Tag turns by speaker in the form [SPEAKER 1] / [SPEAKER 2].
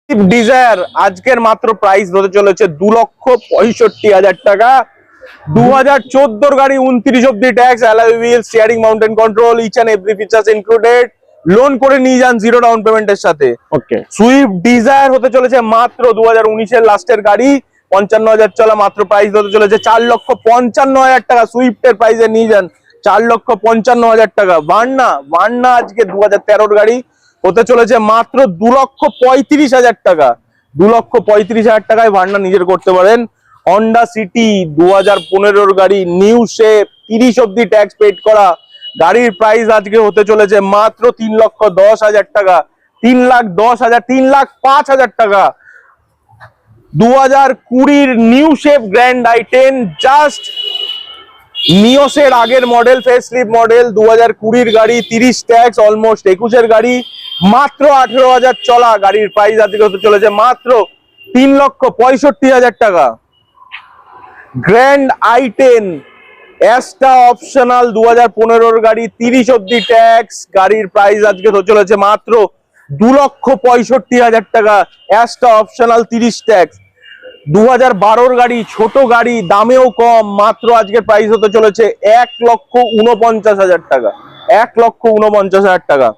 [SPEAKER 1] Desire আজকের মাত্র price হতে চলেছে 2,65,000 টাকা। 2014 গাড়ি, 29 অব্দি tax, alloy wheel, steering, mounted control, each and every features included. Loan করে নিয়ে যান জিরো ডাউন পেমেন্টের সাথে।
[SPEAKER 2] ওকে,
[SPEAKER 1] সুইফট ডিজায়ার হতে চলেছে মাত্র 2019-এর লাস্টের গাড়ি, 55,000 চলা, মাত্র প্রাইস হতে চলেছে 4,55,000 টাকা। সুইফটের প্রাইসে নিয়ে যান 4,55,000 টাকা। ভার্না আজকে 2013-র গাড়ি, হতে চলেছে মাত্র 2,35,000 টাকা। 2,35,000 টাকায় ভার্না নিজের করতে পারেন। হন্ডা সিটি 2015-র গাড়ি, নিউ শেপ, 30 অব্দি ট্যাক্স পেড করা, গাড়ির প্রাইস আজকে হতে চলেছে মাত্র 3,10,000 টাকা। 3,10,000, 3,05,000 টাকা। 2020-র new shape grand i10, just নিওসের আগের মডেল, ফেস লিফট মডেল, 2020-র গাড়ি, 30 ট্যাক্স, অলমোস্ট 21-এর গাড়ি, মাত্র 18,000 চলা, গাড়ির প্রাইস আজকে হতে চলেছে মাত্র 3,65,000 টাকা। গ্র্যান্ড i10 অ্যাস্টা অপশনাল, 2015-র গাড়ি, 30 অব্দি ট্যাক্স, গাড়ির প্রাইস আজকে হতে চলেছে মাত্র 2,65,000 টাকা। অ্যাস্টা অপশনাল, 30 ট্যাক্স, 2012-র গাড়ি, ছোট গাড়ি, দামেও কম, মাত্র আজকের প্রাইস হতে চলেছে 1,49,000 টাকা। 1,49,000 টাকা।